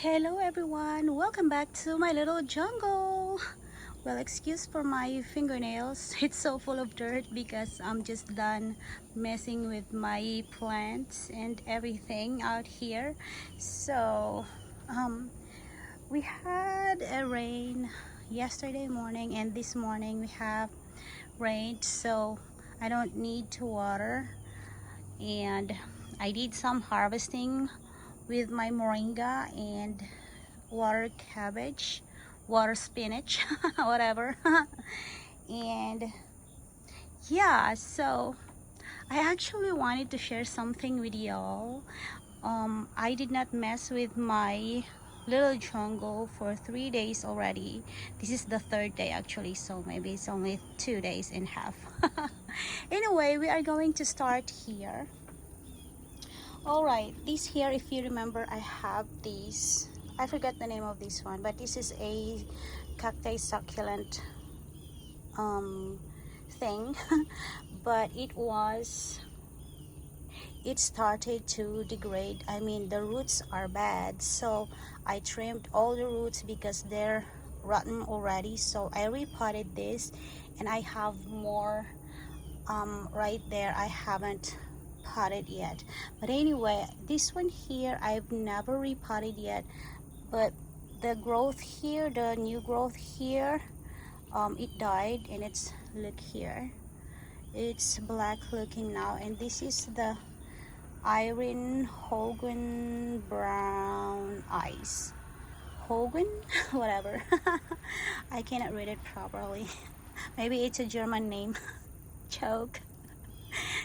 Hello everyone, welcome back to my little jungle. Well, excuse for my fingernails. It's so full of dirt because I'm just done messing with my plants and everything out here. So we had a rain yesterday morning, and this morning we have rain, so I don't need to water. And I did some harvesting with my moringa and water cabbage, water spinach, whatever. And yeah, so I actually wanted to share something with y'all. I did not mess with my little jungle for 3 days already. This is the third day actually, so maybe it's only 2 days and a half. Anyway, we are going to start here. Alright, this here, if you remember, I have these, I forgot the name of this one, but this is a cacti succulent thing. But it started to degrade. I mean, the roots are bad, so I trimmed all the roots because they're rotten already. So I repotted this, and I have more right there. I haven't potted yet, but anyway, this one here I've never repotted yet, but the growth here, the new growth here, it died, and it's, look here, it's black looking now. And this is the iron Hogan brown ice Hogan whatever. I cannot read it properly. Maybe it's a German name. Joke.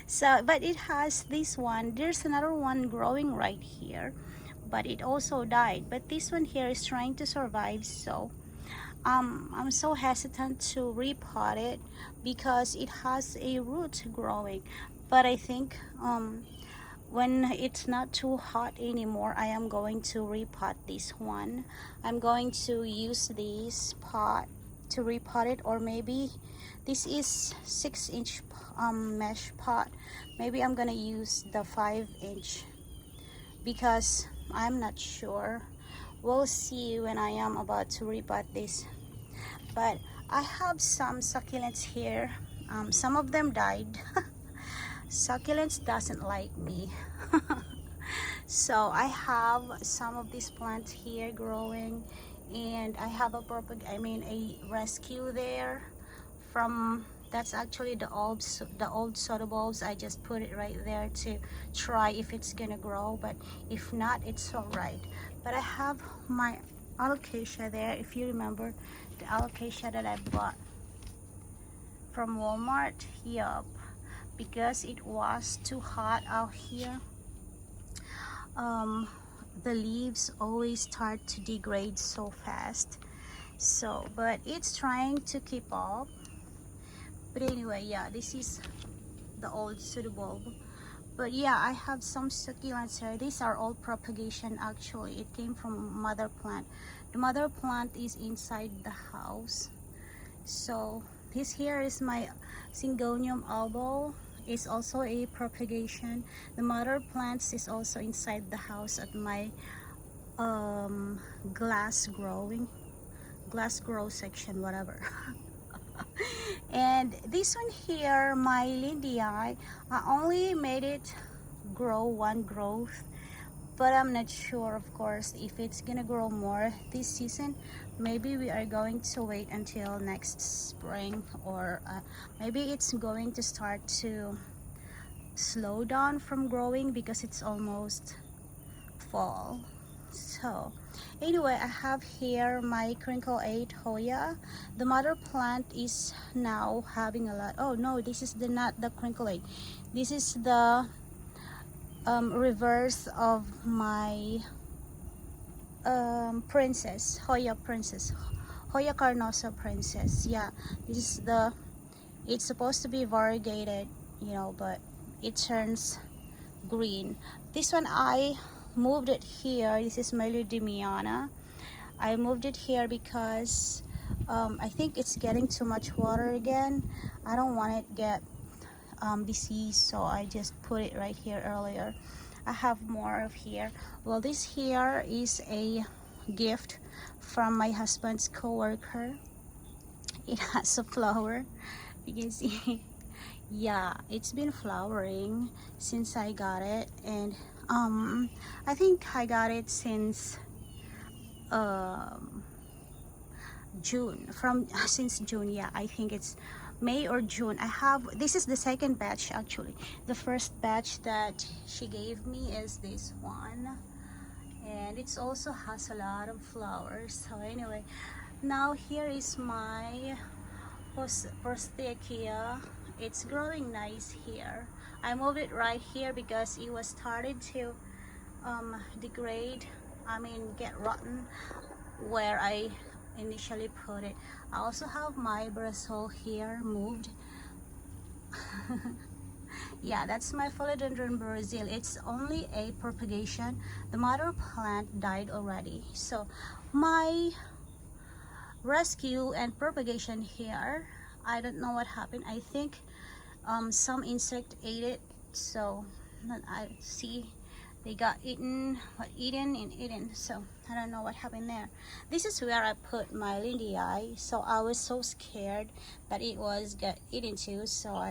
So, but it has this one. There's another one growing right here, but it also died. But this one here is trying to survive, so I'm so hesitant to repot it because it has a root growing. But I think when it's not too hot anymore, I am going to repot this one. I'm going to use this pot to repot it, or maybe this is 6-inch mesh pot. Maybe I'm gonna use the 5-inch because I'm not sure. We'll see when I am about to repot this. But I have some succulents here. Some of them died. Succulents doesn't like me. So I have some of these plants here growing, and I have a a rescue there from, that's actually the old soda bulbs. I just put it right there to try if it's gonna grow, but if not, it's all right. But I have my alocasia there. If you remember the alocasia that I bought from Walmart, yup, because it was too hot out here, the leaves always start to degrade so fast. So, but it's trying to keep up. But anyway, yeah, this is the old soda bulb. But yeah, I have some succulents here. These are all propagation actually. It came from mother plant. The mother plant is inside the house. So this here is my Syngonium albo. It's also a propagation. The mother plants is also inside the house at my glass grow section, whatever. And this one here, my Lindii, I only made it grow one growth, but I'm not sure, of course, if it's gonna grow more this season. Maybe we are going to wait until next spring, or maybe it's going to start to slow down from growing because it's almost fall. So anyway, I have here my crinkle 8 Hoya. The mother plant is now having a lot. Oh no, this is not the crinkle 8. This is the reverse of my princess, Hoya carnosa princess. Yeah, this is it's supposed to be variegated, you know, but it turns green. This one I moved it here. This is MyLittleJungle. I moved it here because I think it's getting too much water again. I don't want it get disease, so I just put it right here earlier. I have more of here. Well, this here is a gift from my husband's co-worker. It has a flower. You can see. Yeah, it's been flowering since I got it, and I think I got it since um June, from since June. Yeah, I think it's May or June. I have, this is the second batch actually. The first batch that she gave me is this one, and it's also has a lot of flowers. So anyway, now here is my Forsythia. It's growing nice here. I moved it right here because it was started to degrade, I mean get rotten where I initially put it. I also have my bristol here moved. Yeah, that's my philodendron Brazil. It's only a propagation. The mother plant died already, so my rescue and propagation here, I don't know what happened. I think some insect ate it, so I see they got eaten and eaten, so I don't know what happened there. This is where I put my lindii, so I was so scared that it was get eaten too, so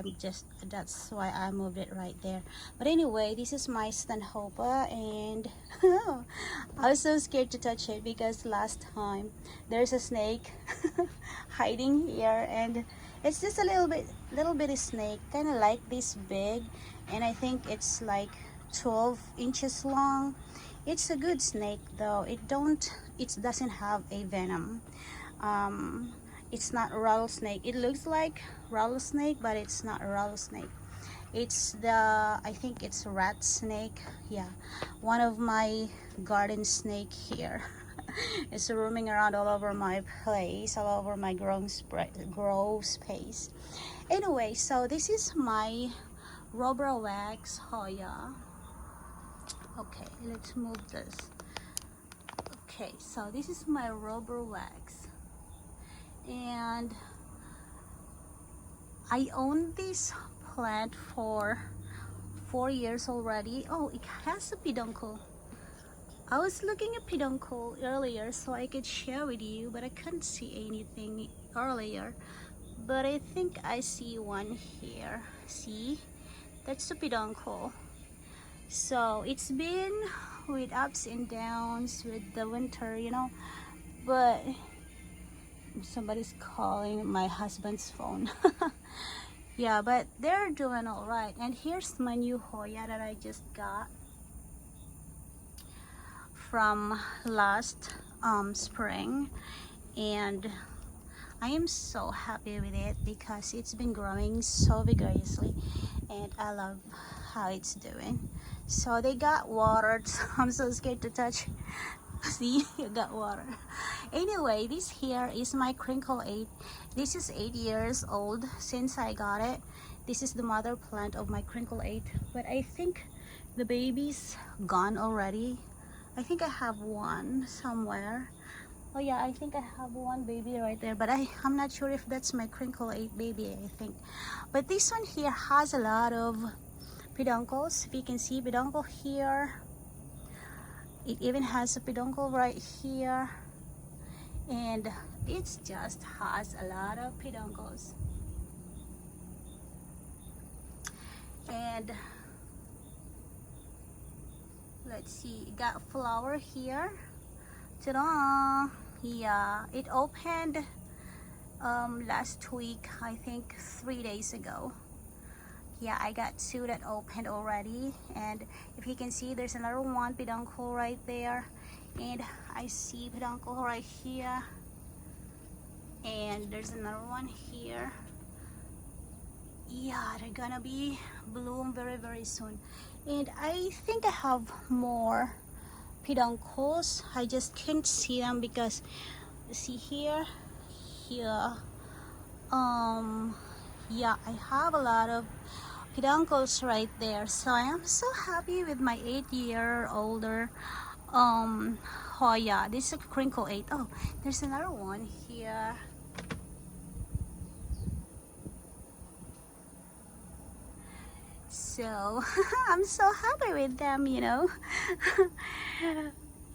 that's why I moved it right there. But anyway, this is my stanhope, and I was so scared to touch it because last time there's a snake hiding here, and it's just a little bitty snake, kind of like this big, and I think it's like 12 inches long. It's a good snake though. It doesn't have a venom. It's not a rattlesnake. It looks like rattlesnake, but it's not a rattlesnake. It's I think it's a rat snake. Yeah, one of my garden snake here. It's roaming around all over my place, all over my grow space. Anyway, so this is my rubber wax Hoya. Okay, let's move this. Okay, so this is my rubber wax, and I own this plant for 4 years already. Oh, it has a peduncle. I was looking at peduncle earlier so I could share with you, but I couldn't see anything earlier. But I think I see one here. See? That's the peduncle. So it's been with ups and downs with the winter, you know, but somebody's calling my husband's phone. Yeah, but they're doing all right. And here's my new Hoya that I just got from last spring, and I am so happy with it because it's been growing so vigorously, and I love how it's doing. So they got watered, so I'm so scared to touch. See, you got water. Anyway, this here is my crinkle 8. This is 8 years old since I got it. This is the mother plant of my crinkle 8, but I think the baby's gone already. I think I have one somewhere. Oh yeah, I think I have one baby right there, but I'm not sure if that's my crinkle 8 baby, I think. But this one here has a lot of peduncles. If you can see peduncle here, it even has a peduncle right here, and it just has a lot of peduncles. And let's see, it got flower here. Ta-da! Yeah, it opened last week, I think 3 days ago. Yeah, I got 2 that opened already, and if you can see, there's another one peduncle right there, and I see peduncle right here, and there's another one here. Yeah, they're gonna be bloom very soon, and I think I have more peduncles. I just can't see them because see here, yeah, I have a lot of peduncles right there. So I am so happy with my 8-year-older Hoya. This is a crinkle 8. Oh, there's another one here. So I'm so happy with them, you know.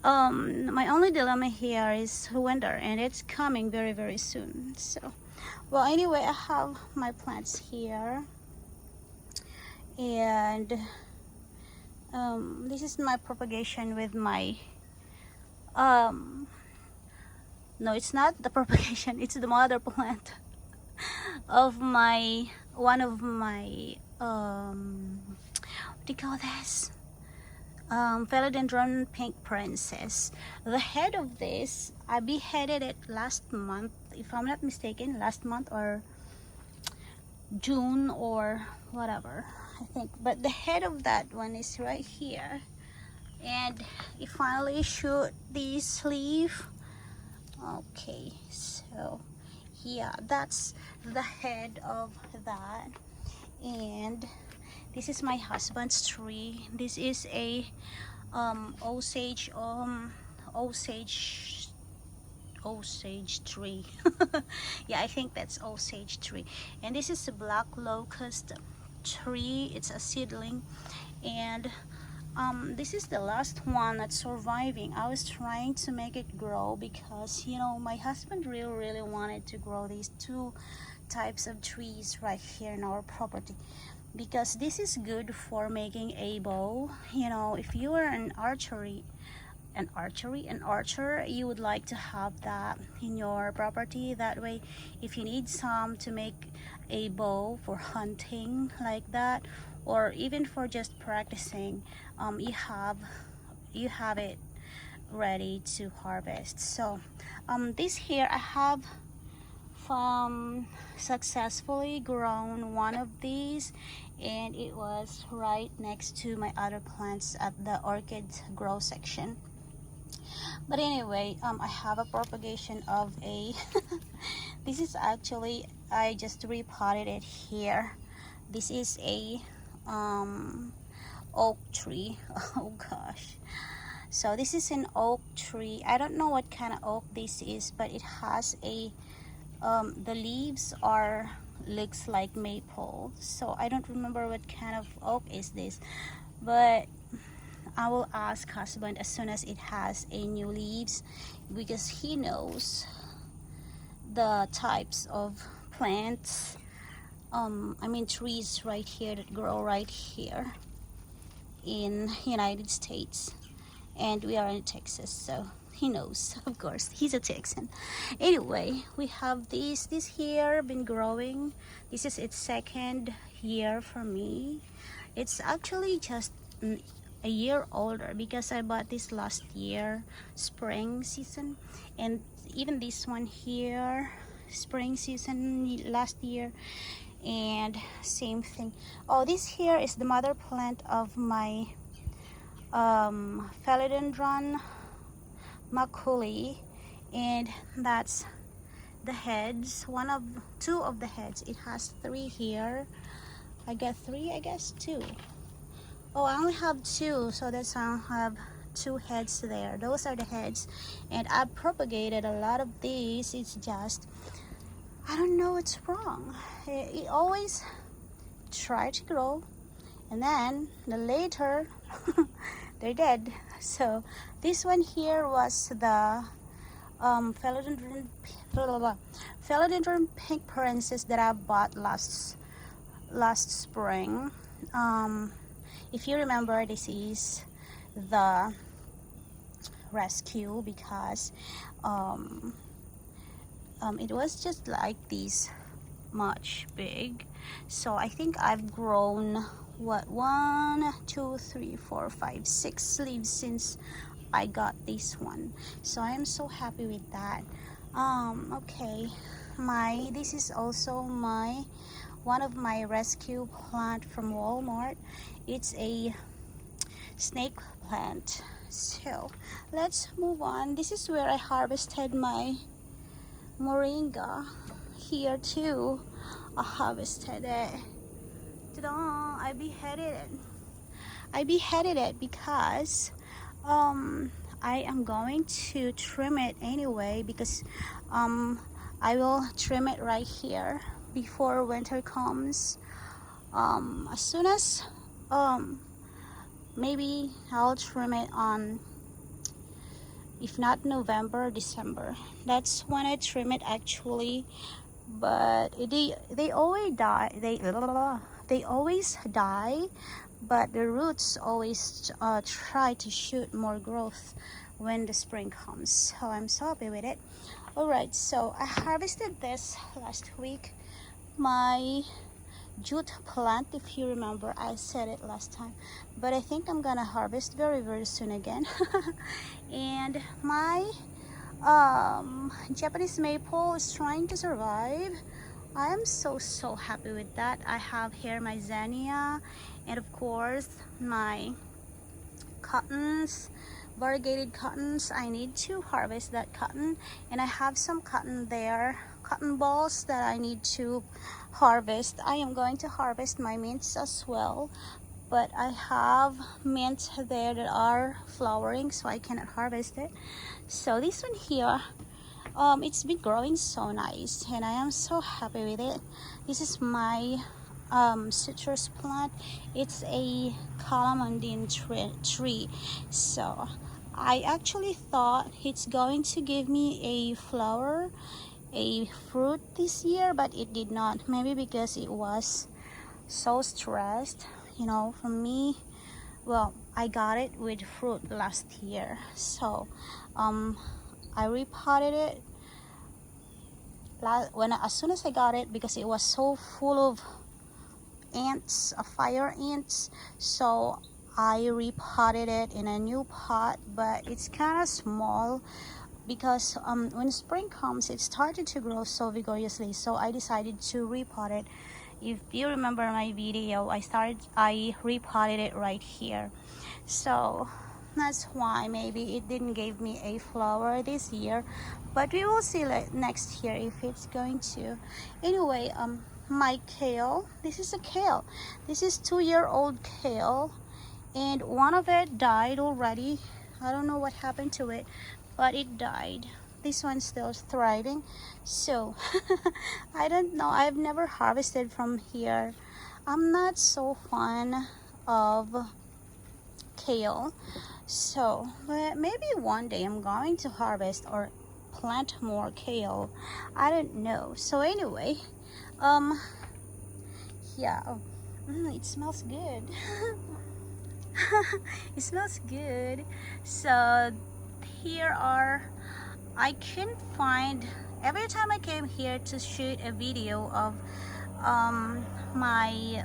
My only dilemma here is winter, and it's coming very, very soon. So, well, anyway, I have my plants here, and this is my propagation with my um no, it's not the propagation, it's the mother plant of my one of my what do you call this, philodendron pink princess. The head of this, I beheaded it last month, if I'm not mistaken, last month or June or whatever, I think. But the head of that one is right here, and it finally shoot this leaf. Okay, so yeah, that's the head of that. And this is my husband's tree. This is a osage osage tree. Yeah, I think that's osage tree. And this is a black locust tree. It's a seedling, and this is the last one that's surviving. I was trying to make it grow because, you know, my husband really wanted to grow these two types of trees right here in our property, because this is good for making a bow. You know, if you are an archer, you would like to have that in your property. That way, if you need some to make a bow for hunting like that, or even for just practicing, you have it ready to harvest. So this here, I have successfully grown one of these, and it was right next to my other plants at the orchid grow section. But anyway, I have a propagation of a this is actually, I just repotted it here. This is a oak tree. Oh gosh, so this is an oak tree. I don't know what kind of oak this is, but it has a the leaves are looks like maple, so I don't remember what kind of oak is this, but I will ask husband as soon as it has a new leaves, because he knows the types of plants, I mean trees right here that grow right here in United States, and we are in Texas, so he knows. Of course, he's a Texan. Anyway, we have this here been growing. This is its second year for me. It's actually just a year older, because I bought this last year spring season, and even this one here spring season last year, and same thing. Oh, this here is the mother plant of my philodendron maculi, and that's the heads, two of the heads. It has three here. I got three, I guess two. Oh, I only have two, so that's why I have two heads there. Those are the heads, and I propagated a lot of these. It's just, I don't know what's wrong. It always try to grow, and then later they're dead. So this one here was the philodendron pink princess that I bought last spring. If you remember, this is the rescue, because it was just like this much big. So I think I've grown what, 1 2 3 4 5 6 leaves since I got this one, so I'm so happy with that. Okay, this is also one of my rescue plant from Walmart. It's a snake plant. So let's move on. This is where I harvested my moringa. Here too, I harvested it. Ta-da! I beheaded it because I am going to trim it anyway, because I will trim it right here before winter comes. As soon as maybe I'll trim it on if not November, December. That's when I trim it actually. But they always die. They always die, but the roots always try to shoot more growth when the spring comes. So I'm so happy with it. All right, so I harvested this last week. My jute plant, if you remember, I said it last time, but I think I'm gonna harvest very soon again. And my Japanese maple is trying to survive. I am so happy with that. I have here my zinnia, and of course my cottons, variegated cottons. I need to harvest that cotton, and I have some cotton there, cotton balls that I need to harvest. I am going to harvest my mints as well, but I have mints there that are flowering, so I cannot harvest it. So this one here, it's been growing so nice, and I am so happy with it. This is my citrus plant. It's a calamondine tree. So I actually thought it's going to give me a flower, a fruit this year, but it did not. Maybe because it was so stressed, you know, for me. Well, I got it with fruit last year, so I repotted it as soon as I got it, because it was so full of ants, fire ants. So I repotted it in a new pot, but it's kind of small because when spring comes, it started to grow so vigorously. So I decided to repot it. If you remember my video, I repotted it right here. So that's why maybe it didn't give me a flower this year, but we will see next year if it's going to. Anyway, my kale, this is a kale. This is 2-year-old kale, and one of it died already. I don't know what happened to it, but it died. This one's still thriving. So I don't know, I've never harvested from here. I'm not so fond of kale, so but maybe one day I'm going to harvest or plant more kale. I don't know. So anyway, yeah, it smells good. It smells good. So here are, I couldn't find, every time I came here to shoot a video of my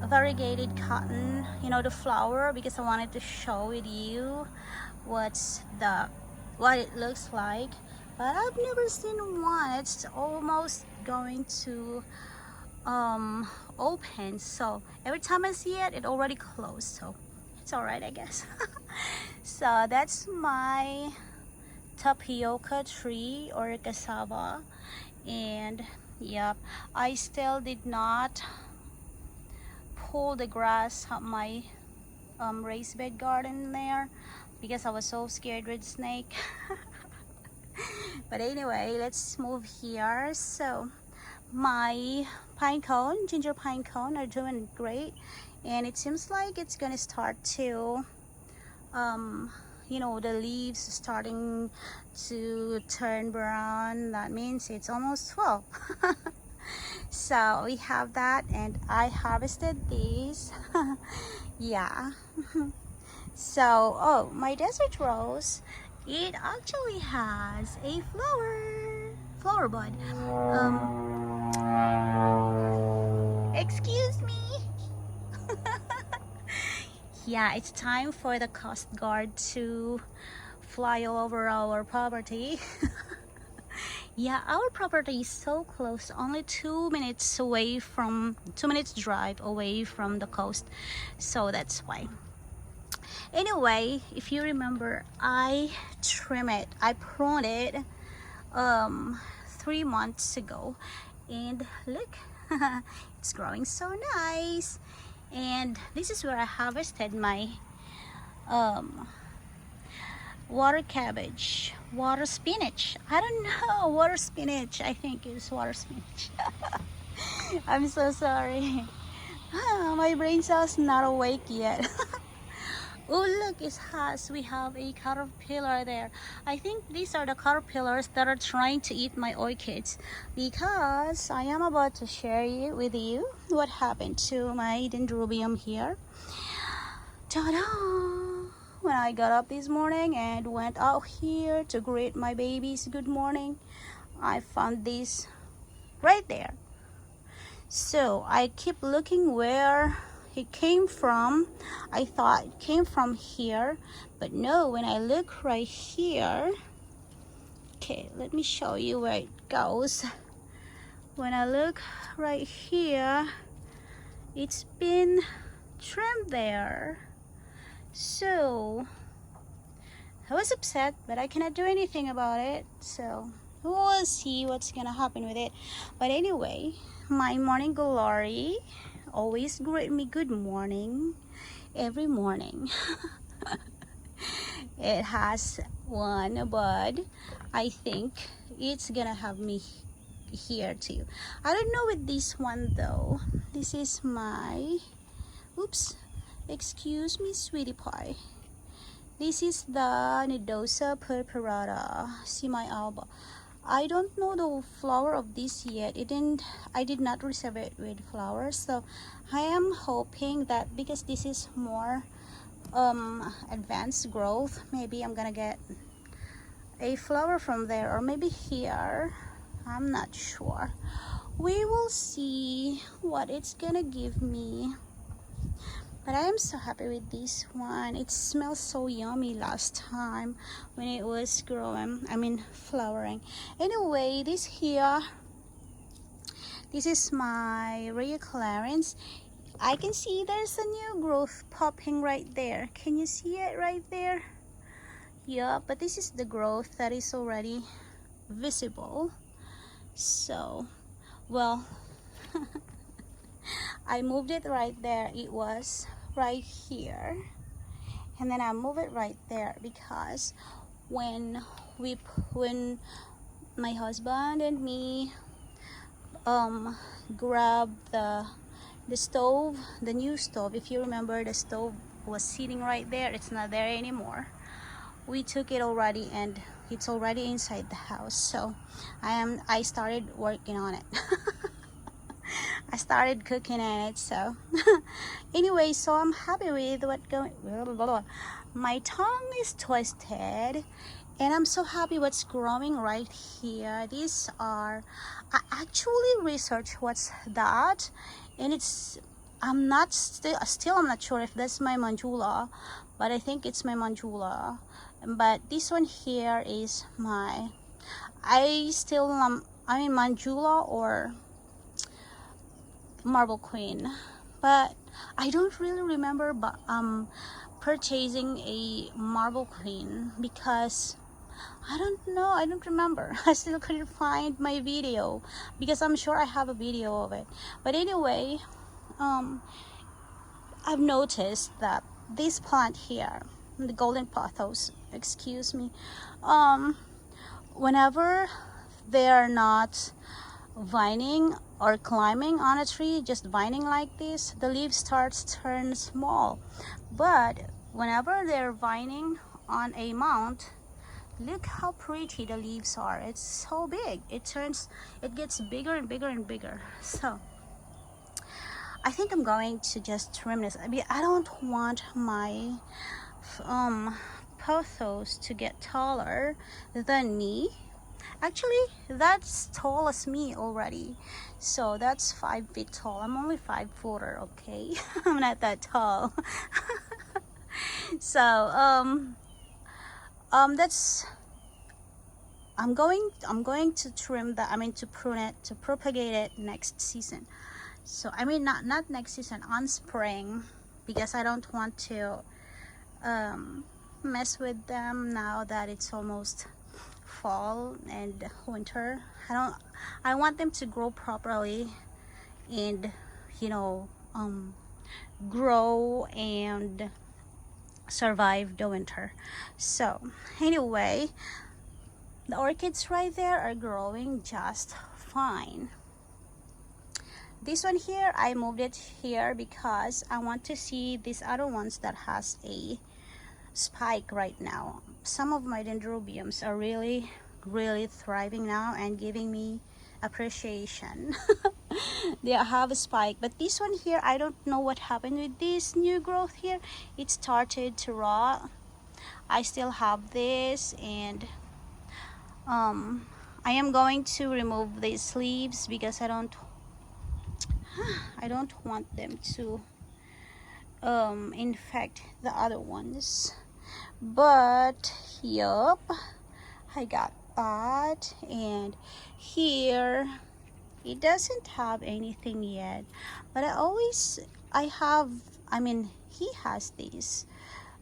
variegated cotton, you know, the flower, because I wanted to show with you what it looks like, but I've never seen one. It's almost going to open, so every time I see it, it already closed, so it's all right, I guess. So that's my tapioca tree or cassava, and yep, I still did not pull the grass up my raised bed garden there because I was so scared with snake. But anyway, let's move here. So my pine cone, ginger pine cone, are doing great, and it seems like it's gonna start to you know, the leaves starting to turn brown. That means it's almost fall. So we have that, and I harvested these. Yeah. So oh, my desert rose, it actually has a flower bud. Excuse me. Yeah, it's time for the Coast Guard to fly over our property. Yeah, our property is so close, only 2 minutes away from 2 minutes drive away from the coast, so that's why. Anyway, if you remember, I pruned it 3 months ago, and look, it's growing so nice. And this is where I harvested my water cabbage, water spinach. I don't know, water spinach. I think it's water spinach. I'm so sorry. My brain cells not awake yet. Oh look, it has, we have a caterpillar there. I think these are the caterpillars that are trying to eat my orchids, because I am about to share with you what happened to my dendrobium here. Ta-da! When I got up this morning and went out here to greet my babies good morning, I found this right there. So I keep looking where it came from. I thought it came from here, but no, when I look right here, okay, let me show you where it goes. When I look right here, it's been trimmed there. So I was upset, but I cannot do anything about it. So we'll see what's gonna happen with it. But anyway, my morning glory always greet me good morning every morning. It has one bud. I think it's gonna have me here too. I don't know with this one though. This is my, oops, excuse me, sweetie pie. This is the Nidosa purpurata. See my alba. I don't know the flower of this yet. I did not receive it with flowers, so I am hoping that because this is more advanced growth, maybe I'm gonna get a flower from there, or maybe here. I'm not sure. We will see what it's gonna give me. But I am so happy with this one. It smells so yummy last time when it was flowering. Anyway, this here, this is my Rhea Clarence. I can see there's a new growth popping right there. Can you see it right there? Yeah, but this is the growth that is already visible. So, well, I moved it right there. It was right here, and then I move it right there because when my husband and me grabbed the stove, the new stove, if you remember, the stove was sitting right there. It's not there anymore. We took it already and it's already inside the house. So I started working on it. I started cooking in it. So anyway, so I'm happy with what going. My tongue is twisted, and I'm so happy what's growing right here. These are, I actually researched what's that, and it's, I'm not still I'm not sure if that's my mandula, but I think it's my mandula. But this one here is my, mandula or marble queen, but I don't really remember purchasing a marble queen because I don't know, I don't remember. I still couldn't find my video because I'm sure I have a video of it. But anyway, I've noticed that this plant here, the golden pothos, excuse me, whenever they're not vining or climbing on a tree, just vining like this, the leaves starts to turn small. But whenever they're vining on a mount, look how pretty the leaves are. It's so big. It gets bigger and bigger and bigger. So I think I'm going to just trim this. I mean, I don't want my pothos to get taller than me. Actually, that's tall as me already. So that's 5 feet tall. I'm only 5'-footer, okay? I'm not that tall. So that's, I'm going to trim that, to prune it, to propagate it next season. So not next season, on spring, because I don't want to mess with them now that it's almost fall and winter. I want them to grow properly and grow and survive the winter. So anyway, the orchids right there are growing just fine. This one here, I moved it here because I want to see these other ones that has a spike right now. Some of my dendrobiums are really thriving now and giving me appreciation. They have a spike, but this one here, I don't know what happened with this new growth here. It started to rot. I still have this, and I am going to remove these leaves because I don't want them to infect the other ones. But yup, I got that. And here it doesn't have anything yet, but he has this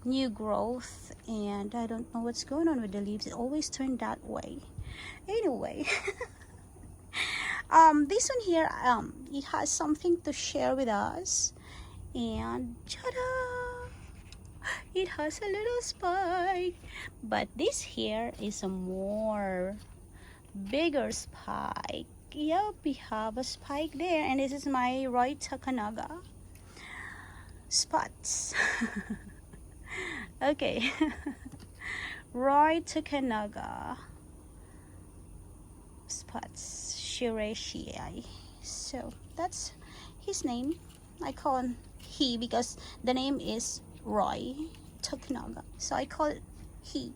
new growth, and I don't know what's going on with the leaves. It always turned that way. Anyway, this one here, it has something to share with us, and ta-da! It has a little spike, but this here is a more bigger spike. Yep, we have a spike there, and this is my Roy Takanaga spots. Okay. Roy Takanaga spots, Shireshii. So that's his name. I call him he because the name is Roy Takanaga, so I call it he.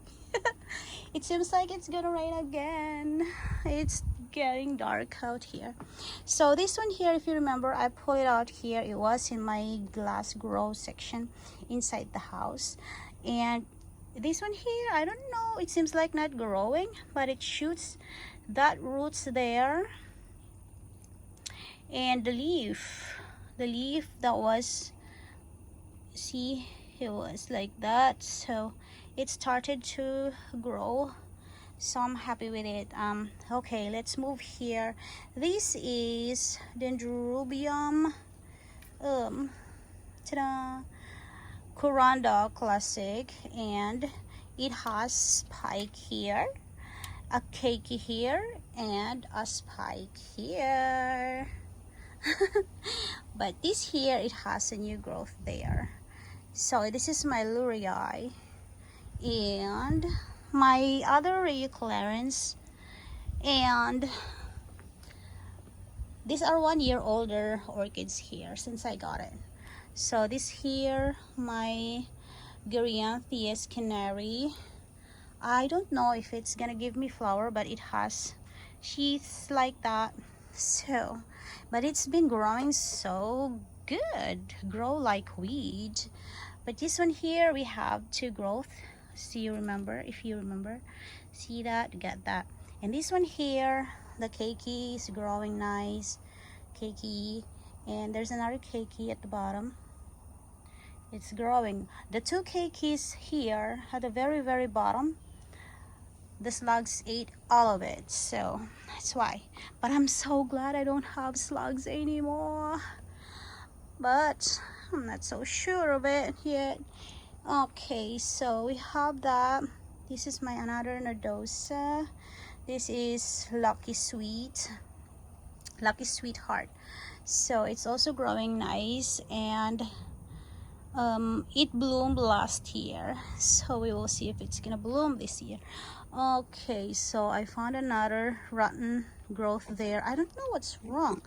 It seems like it's gonna rain again. It's getting dark out here. So this one here, if you remember, I pulled it out here. It was in my glass grow section inside the house, and this one here, I don't know, it seems like not growing, but it shoots that roots there. And the leaf that was, see, it was like that, so it started to grow, so I'm happy with it. Okay, let's move here. This is Dendrobium ta-da, Kuranda Classic, and it has spike here, a cakey here, and a spike here. But this here, it has a new growth there. So this is my Lurii, and my other Ray Clarence, and these are 1 year older orchids here since I got it. So this here, my Gerianthias Canary. I don't know if it's gonna give me flower, but it has sheaths like that. So, but it's been growing so good, grow like weed. But this one here, we have two growth. See, if you remember, see that, get that. And this one here, the keiki is growing nice, keiki, and there's another keiki at the bottom. It's growing. The two keikis here at the very bottom, the slugs ate all of it, so that's why. But I'm so glad I don't have slugs anymore, but I'm not so sure of it yet. Okay, so we have that. This is my another Nardosa. This is Lucky Sweetheart. So it's also growing nice, and it bloomed last year, so we will see if it's gonna bloom this year. Okay, so I found another rotten growth there. I don't know what's wrong.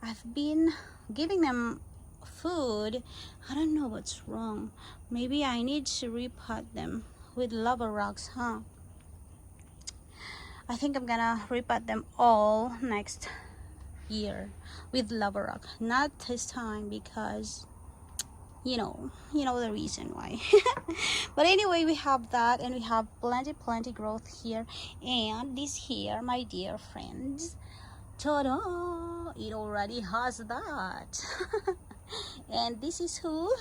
I've been giving them food. I don't know what's wrong. Maybe I need to repot them with lava rocks, huh? I think I'm gonna repot them all next year with lava rock. Not this time because you know the reason why. But anyway, we have that, and we have plenty growth here. And this here, my dear friends, ta-da, it already has that. And this is who?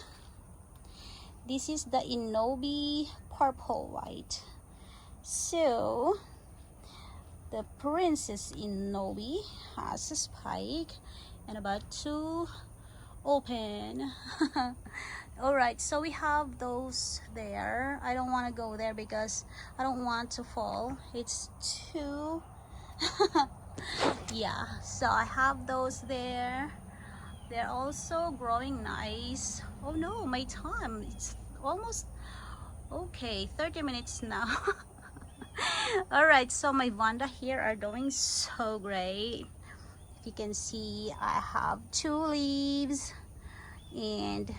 This is the Inobi Purple White. So the Princess Inobi has a spike and about two open. All right, so we have those there. I don't want to go there because I don't want to fall. It's too yeah, so I have those there. They're also growing nice. Oh no, my time, it's almost Okay, 30 minutes now. All right, so my Vanda here are doing so great. If you can see, I have 2 leaves and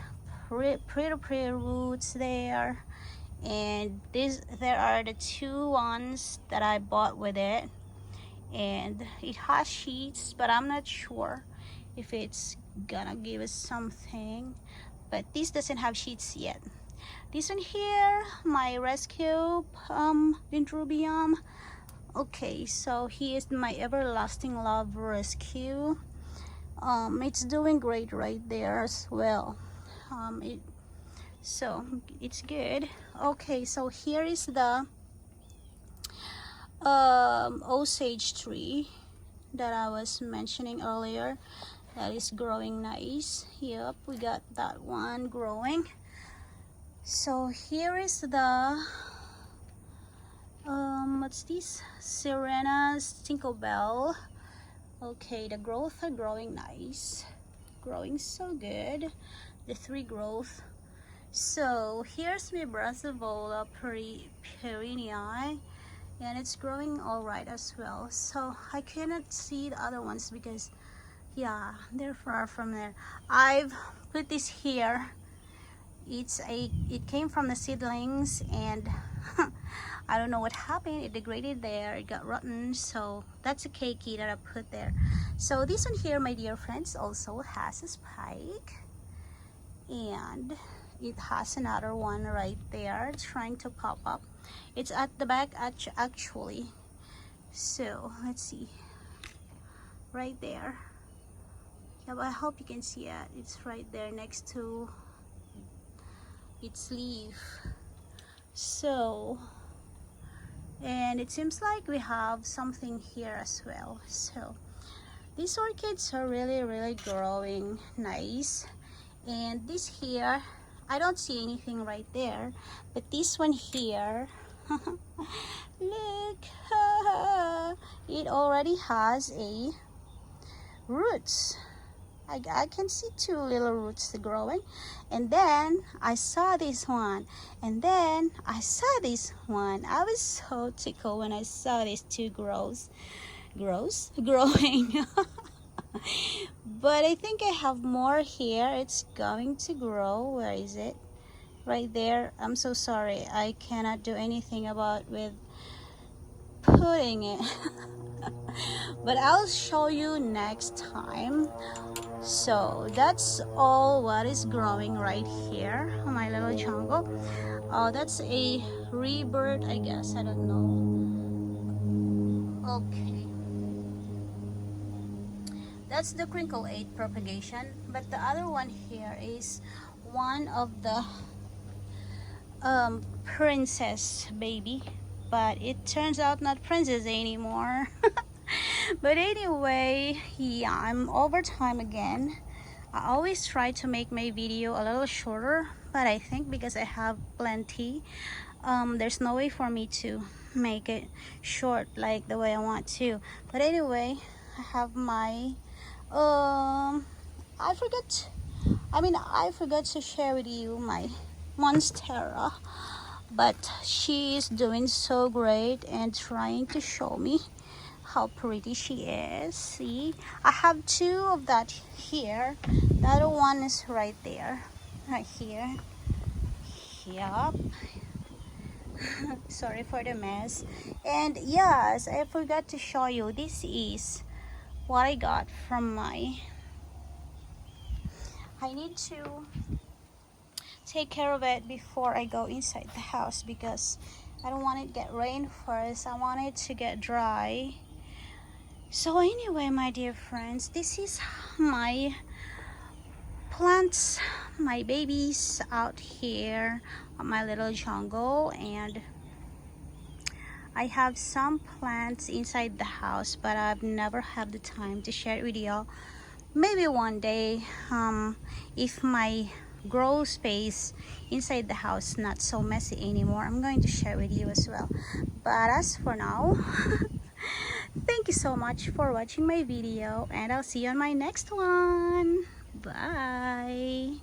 pretty roots there, and there are the 2 ones that I bought with it, and it has sheets, but I'm not sure if it's gonna give us something. But this doesn't have sheets yet. This one here, my rescue dendrobium. Okay, so he is my everlasting love rescue. It's doing great right there as well. So it's good. Okay, so here is the osage tree that I was mentioning earlier. That is growing nice. Yep, we got that one growing. So here is the what's this? Serena's Tinkerbell. Okay, the growth are growing nice, growing so good, the 3 growth. So here's my Brassavola perennial, and it's growing all right as well. So I cannot see the other ones because yeah, they're far from there. I've put this here. It came from the seedlings, and I don't know what happened. It degraded there, it got rotten, so that's a keiki that I put there. So this one here, my dear friends, also has a spike, and it has another one right there trying to pop up. It's at the back actually. So let's see, right there. Yeah, I hope you can see it. It's right there next to its leaf. So, and it seems like we have something here as well. So these orchids are really growing nice. And this here, I don't see anything right there, but this one here look, it already has a roots. I can see 2 little roots growing, and then I saw this one, and then I saw this one. I was so tickled when I saw these 2 growing. But I think I have more here. It's going to grow. Where is it? Right there. I'm so sorry, I cannot do anything about with putting it. But I'll show you next time. So that's all what is growing right here on my little jungle. Oh, that's a rebirth, I guess. I don't know. Okay, that's the crinkle 8 propagation, but the other one here is one of the princess baby, but it turns out not princess anymore. But anyway, yeah, I'm over time again. I always try to make my video a little shorter, but I think because I have plenty, there's no way for me to make it short like the way I want to. But anyway, I have my I forgot to share with you my monstera, but she is doing so great and trying to show me how pretty she is. See, I have 2 of that here. The other one is right there, right here. Yup. Sorry for the mess. And yes, I forgot to show you, this is what I got from my, I need to take care of it before I go inside the house because I don't want it to get rain first. I want it to get dry. So anyway, my dear friends, this is my plants, my babies out here on my little jungle, and I have some plants inside the house, but I've never had the time to share it with y'all. Maybe one day, if my grow space inside the house not so messy anymore, I'm going to share with you as well. But as for now, thank you so much for watching my video, and I'll see you on my next one. Bye.